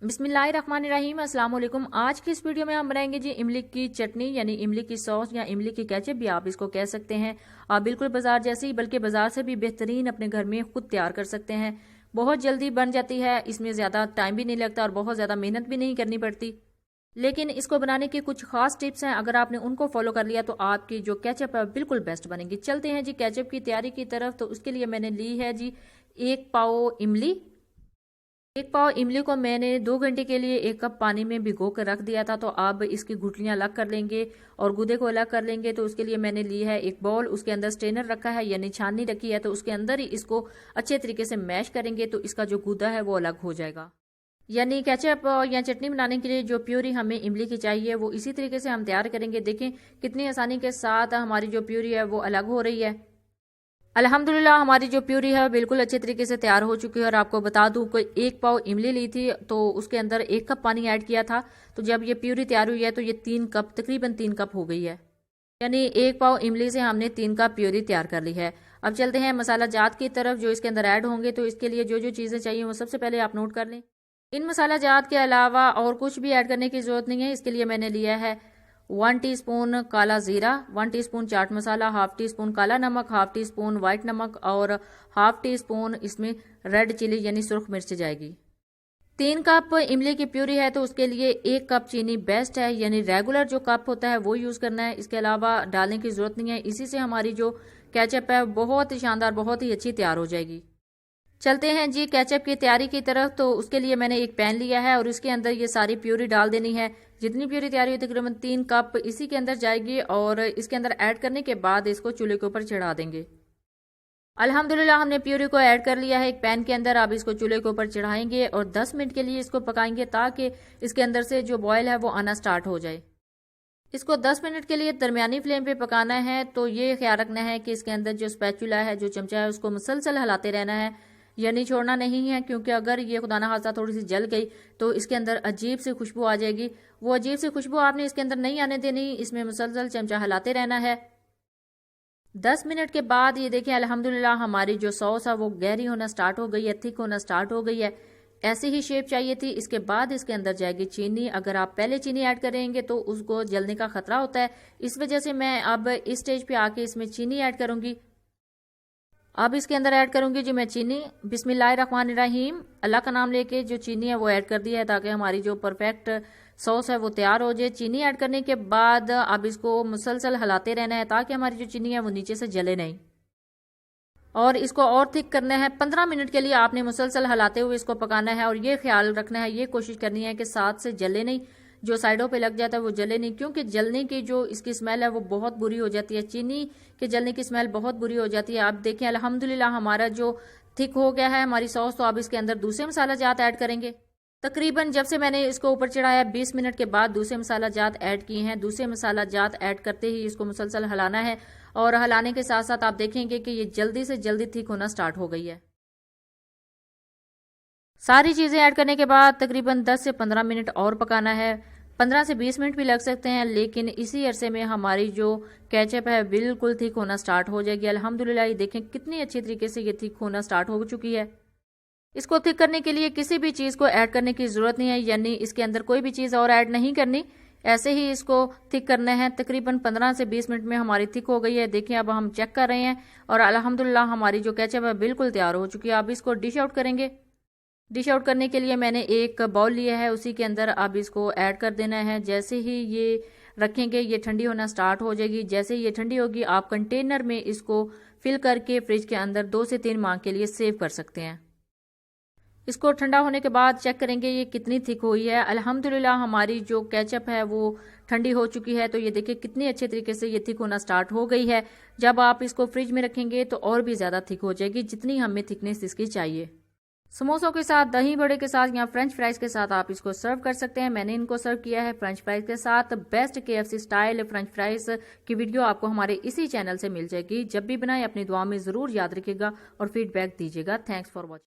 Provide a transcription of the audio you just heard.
बिस्मिल्लाहिर्रहमानिर्रहीम, अस्सलाम वालेकुम। आज की इस वीडियो में हम बनाएंगे जी इमली की चटनी, यानी इमली की सॉस या इमली की केचप भी आप इसको कह सकते हैं। आप बिल्कुल बाजार जैसे ही, बल्कि बाजार से भी बेहतरीन अपने घर में खुद तैयार कर सकते हैं। बहुत जल्दी बन जाती है, इसमें ज़्यादा टाइम भी नहीं लगता और बहुत ज़्यादा मेहनत भी नहीं करनी पड़ती। लेकिन इसको बनाने की कुछ खास टिप्स हैं, अगर आपने उनको फॉलो कर लिया तो आपकी जो केचप है बिल्कुल बेस्ट बनेगी। चलते हैं जी केचप की तैयारी की तरफ। तो उसके लिए मैंने ली है जी 1 पाव इमली। 1 पाव इमली को मैंने 2 घंटे के लिए 1 कप पानी में भिगो कर रख दिया था। तो अब इसकी गुठलियां अलग कर लेंगे और गूदे को अलग कर लेंगे। तो उसके लिए मैंने ली है एक बाउल, उसके अंदर स्ट्रेनर रखा है यानी छाननी रखी है। तो उसके अंदर ही इसको अच्छे तरीके से मैश करेंगे तो इसका जो गूदा है वो अलग हो जाएगा। यानी केचप या चटनी बनाने के लिए जो प्यूरी हमें इमली की चाहिए वो इसी तरीके से हम तैयार करेंगे। देखें कितनी आसानी के साथ हमारी जो प्यूरी है वो अलग हो रही है। अल्हम्दुलिल्लाह हमारी जो प्यूरी है बिल्कुल अच्छे तरीके से तैयार हो चुकी है। और आपको बता दूं कोई 1 पाव इमली ली थी तो उसके अंदर 1 कप पानी ऐड किया था। तो जब ये प्यूरी तैयार हुई है तो ये 3 कप, तकरीबन 3 कप हो गई है। यानी 1 पाव इमली से हमने 3 कप प्यूरी तैयार कर ली है। अब चलते हैं मसाला जात की तरफ जो इसके अंदर ऐड होंगे। तो इसके लिए जो जो चीज़ें चाहिए वो सबसे पहले आप नोट कर लें। इन मसाला जात के अलावा और कुछ भी ऐड करने की जरूरत नहीं है। इसके लिए मैंने लिया है 1 टीस्पून काला जीरा, 1 teaspoon chaat masala, half tea spoon काला नमक, हाफ टी स्पून व्हाइट नमक और हाफ टी स्पून इसमें रेड चिली यानी सुर्ख मिर्च जाएगी। 3 कप इमली की प्यूरी है तो उसके लिए 1 कप चीनी बेस्ट है, यानी रेगुलर जो कप होता है वो यूज करना है। इसके अलावा डालने की जरूरत नहीं है। इसी से हमारी जो केचप है बहुत ही शानदार, बहुत ही अच्छी तैयार हो जाएगी। चलते हैं जी केचप की तैयारी की तरफ। तो उसके लिए मैंने एक पैन लिया है और इसके अंदर ये सारी प्यूरी डाल देनी है। जितनी प्यूरी तैयारी हुई तकरीबन 3 कप इसी के अंदर जाएगी और इसके अंदर ऐड करने के बाद इसको चूल्हे के ऊपर चढ़ा देंगे। अल्हम्दुलिल्लाह हमने प्यूरी को ऐड कर लिया है एक पैन के अंदर। अब इसको चूल्हे के ऊपर चढ़ाएंगे और 10 मिनट के लिए इसको पकाएंगे ताकि इसके अंदर से जो बॉयल है वो आना स्टार्ट हो जाए। इसको 10 मिनट के लिए दरमियानी फ्लेम पे पकाना है। तो ये ख्याल रखना है कि इसके अंदर जो स्पैचुला है, जो चमचा है, उसको मुसलसल हिलाते रहना है, यानी छोड़ना नहीं है। क्योंकि अगर ये खुदा ना खास्ता थोड़ी सी जल गई तो इसके अंदर अजीब सी खुशबू आ जाएगी। वो अजीब सी खुशबू आपने इसके अंदर नहीं आने देनी, इसमें मुसलसल चमचा हिलाते रहना है। 10 मिनट के बाद ये देखिए अल्हम्दुलिल्लाह हमारी जो सॉस है वो गहरी होना स्टार्ट हो गई है, थिक होना स्टार्ट हो गई है। ऐसी ही शेप चाहिए थी। इसके बाद इसके अंदर जाएगी चीनी। अगर आप पहले चीनी ऐड करेंगे तो उसको जलने का खतरा होता है, इस वजह से मैं अब इस स्टेज पे आके इसमें चीनी ऐड करूंगी। अब इसके अंदर ऐड करूंगी जी मैं चीनी। बिस्मिल्लाहिर्रहमानिर्रहीम, अल्लाह का नाम लेके जो चीनी है वो ऐड कर दी है ताकि हमारी जो परफेक्ट सॉस है वो तैयार हो जाए। चीनी ऐड करने के बाद अब इसको मुसलसल हिलाते रहना है ताकि हमारी जो चीनी है वो नीचे से जले नहीं। और इसको और थिक करना है। 15 मिनट के लिए आपने मुसलसल हिलाते हुए इसको पकाना है। और ये ख्याल रखना है, ये कोशिश करनी है कि साथ से जले नहीं, जो साइडों पे लग जाता है वो जले नहीं। क्योंकि जलने की जो इसकी स्मेल है वो बहुत बुरी हो जाती है। चीनी के जलने की स्मेल बहुत बुरी हो जाती है। आप देखें अल्हम्दुलिल्लाह हमारा जो थिक हो गया है हमारी सॉस। तो आप इसके अंदर दूसरे मसाला जात ऐड करेंगे। तकरीबन जब से मैंने इसको ऊपर चढ़ाया 20 मिनट के बाद दूसरे मसाला जात ऐड किए हैं। दूसरे मसाला जात ऐड करते ही इसको मुसलसल हिलाना है और हिलाने के साथ साथ आप देखेंगे कि ये जल्दी से जल्दी थिक होना स्टार्ट हो गई है। सारी चीजें ऐड करने के बाद तकरीबन 10 से 15 मिनट और पकाना है। 15 से 20 मिनट भी लग सकते हैं, लेकिन इसी अरसे में हमारी जो केचप है बिल्कुल थिक होना स्टार्ट हो जाएगी। अल्हम्दुलिल्लाह ये देखें कितनी अच्छी तरीके से ये थिक होना स्टार्ट हो चुकी है। इसको थिक करने के लिए किसी भी चीज़ को ऐड करने की ज़रूरत नहीं है, यानी इसके अंदर कोई भी चीज़ और ऐड नहीं करनी, ऐसे ही इसको थिक करना है। तकरीबन 15 से 20 मिनट में हमारी थिक हो गई है। देखिए अब हम चेक कर रहे हैं और अल्हम्दुलिल्लाह हमारी जो केचप है बिल्कुल तैयार हो चुकी है। अब इसको डिश आउट करेंगे। डिश आउट करने के लिए मैंने एक बाउल लिया है, उसी के अंदर अब इसको ऐड कर देना है। जैसे ही ये रखेंगे ये ठंडी होना स्टार्ट हो जाएगी। जैसे ही ये ठंडी होगी आप कंटेनर में इसको फिल करके फ्रिज के अंदर 2 से 3 माह के लिए सेव कर सकते हैं। इसको ठंडा होने के बाद चेक करेंगे ये कितनी थिक हुई है। अल्हम्दुलिल्लाह हमारी जो केचप है वो ठंडी हो चुकी है। तो ये देखिए कितनी अच्छे तरीके से ये थिक होना स्टार्ट हो गई है। जब आप इसको फ्रिज में रखेंगे तो और भी ज़्यादा थिक हो जाएगी, जितनी हमें थिकनेस इसकी चाहिए। समोसों के साथ, दही बड़े के साथ या फ्रेंच फ्राइज के साथ आप इसको सर्व कर सकते हैं। मैंने इनको सर्व किया है फ्रेंच फ्राइज के साथ। Best KFC style French fries की वीडियो आपको हमारे इसी चैनल से मिल जाएगी। जब भी बनाए अपनी दुआ में ज़रूर याद रखिएगा और फीडबैक दीजिएगा। Thanks for watching.